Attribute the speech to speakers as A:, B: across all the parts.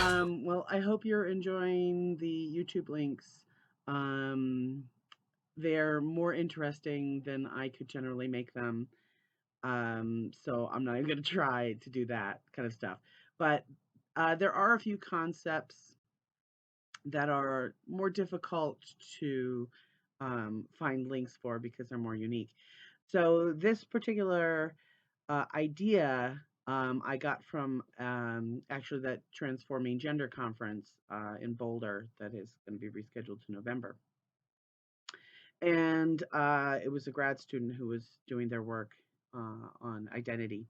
A: Well, I hope you're enjoying the YouTube links. Um, they're more interesting than I could generally make them. So I'm not even going to try to do that kind of stuff. But there are a few concepts that are more difficult to find links for because they're more unique. So this particular idea I got from actually that Transforming Gender conference in Boulder that is going to be rescheduled to November. And it was a grad student who was doing their work on identity.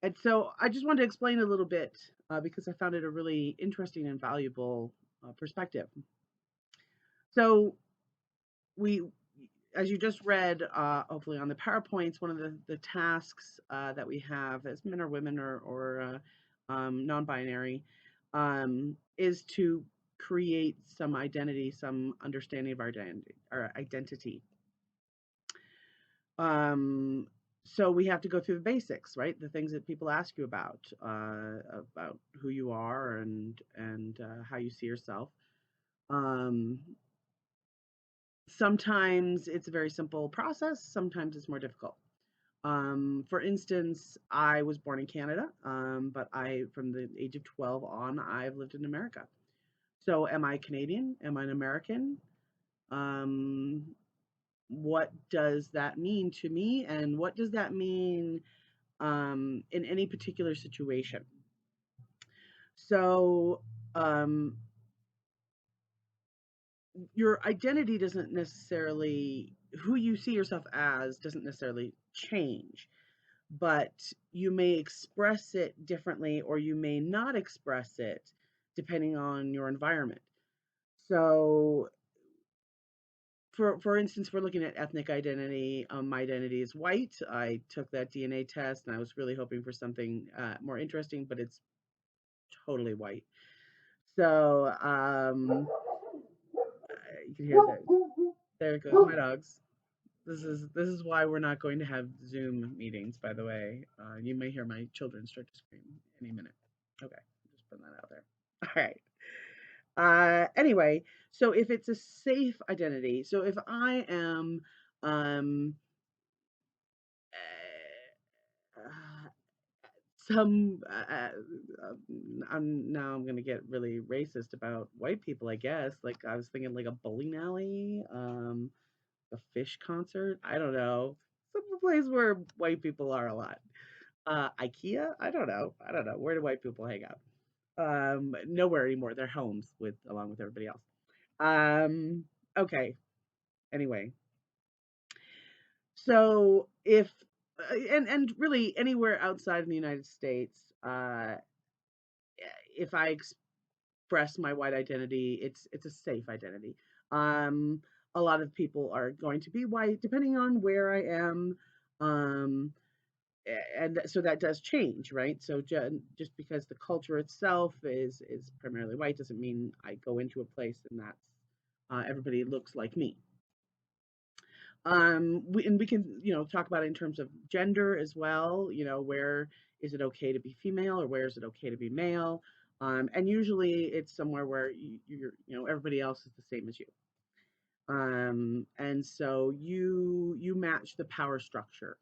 A: And so I just wanted to explain a little bit because I found it a really interesting and valuable perspective. So we, as you just read, hopefully on the PowerPoints, one of the tasks that we have as men or women or non-binary is to create some identity, some understanding of our identity. Um, so we have to go through the basics, right? The things that people ask you about who you are and how you see yourself. Um, Sometimes it's a very simple process. Sometimes it's more difficult. For instance, I was born in Canada, but from the age of 12 on, I've lived in America. So, am I Canadian? Am I an American? Um, what does that mean to me? And what does that mean in any particular situation? So, um, your identity doesn't necessarily, who you see yourself as doesn't necessarily change, but you may express it differently or you may not express it depending on your environment. So, for instance, we're looking at ethnic identity. My identity is white. I took that DNA test and I was really hoping for something more interesting, but it's totally white. So, you can hear that. There goes my dogs. This is why we're not going to have Zoom meetings. By the way, you may hear my children start to scream any minute. Okay, just putting that out there. All right. Anyway, so if it's a safe identity, so if I am, um, uh, some, I'm gonna get really racist about white people, I guess. Like I was thinking, like a bowling alley, a fish concert. I don't know, some place where white people are a lot. IKEA. I don't know. I don't know. Where do white people hang out? Nowhere anymore. They're homes with along with everybody else. Um, okay. Anyway, so if and really anywhere outside of the United States, if I express my white identity, it's a safe identity. Um, a lot of people are going to be white depending on where I am. Um, and so that does change, right? So just because the culture itself is primarily white doesn't mean I go into a place and that's everybody looks like me. We can talk about it in terms of gender as well. Where is it okay to be female or where is it okay to be male? And usually it's somewhere where everybody else is the same as you. And so you match the power structure,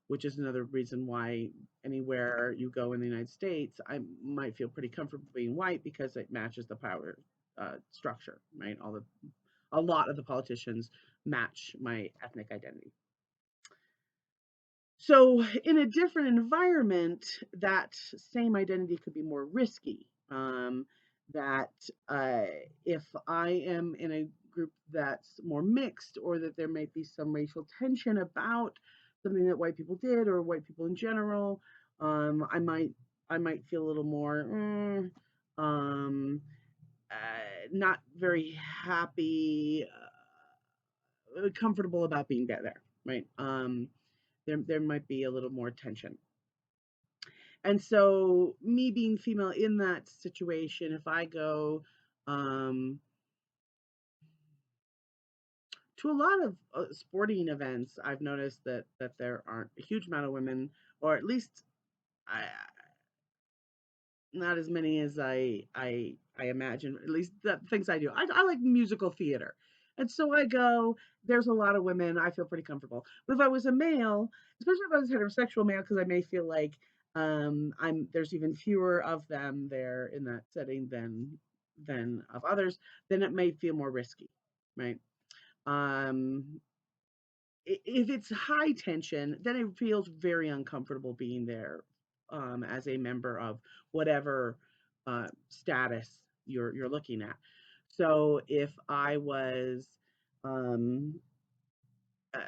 A: which is another reason why anywhere you go in the United States, I might feel pretty comfortable being white because it matches the power structure, right? A lot of the politicians match my ethnic identity. So, in a different environment, that same identity could be more risky. That if I am in a group that's more mixed, or that there might be some racial tension about something that white people did, or white people in general, I might feel a little more um, not very happy, comfortable about being there, right? There might be a little more tension. And so, me being female in that situation, if I go um, to a lot of sporting events, I've noticed that there aren't a huge amount of women, or at least I, not as many as I imagine. At least the things I do. I like musical theater, and so I go. There's a lot of women. I feel pretty comfortable. But if I was a male, especially if I was a heterosexual male, because I may feel like I'm there's even fewer of them there in that setting than of others, then it may feel more risky, right? Um, if it's high tension, then it feels very uncomfortable being there as a member of whatever status you're looking at. So if I was um, uh,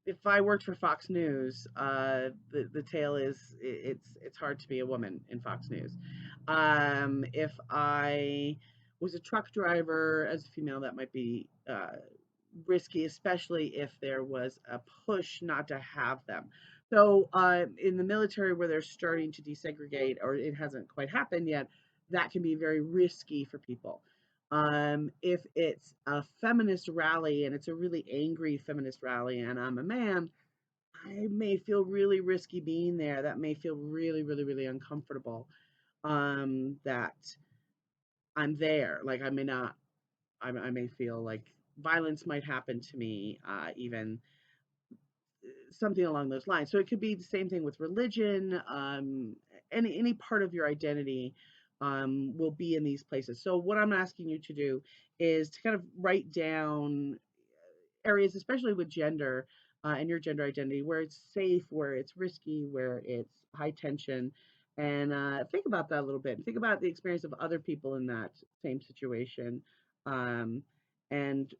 A: if I worked for Fox News, the tale is it's hard to be a woman in Fox News. If I was a truck driver as a female, that might be risky, especially if there was a push not to have them. So in the military, where they're starting to desegregate, or it hasn't quite happened yet, that can be very risky for people. If it's a feminist rally and it's a really angry feminist rally and I'm a man, I may feel really risky being there. That may feel really, really, really uncomfortable. That I'm there. Like I may not, I may feel like violence might happen to me, even something along those lines. So it could be the same thing with religion. Any part of your identity will be in these places. So what I'm asking you to do is to kind of write down areas, especially with gender and your gender identity, where it's safe, where it's risky, where it's high tension, and think about that a little bit. Think about the experience of other people in that same situation, um, and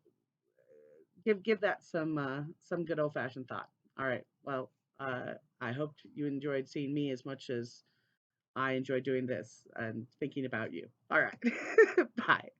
A: give that some good old fashioned thought. All right. Well, I hope you enjoyed seeing me as much as I enjoy doing this and thinking about you. All right. Bye.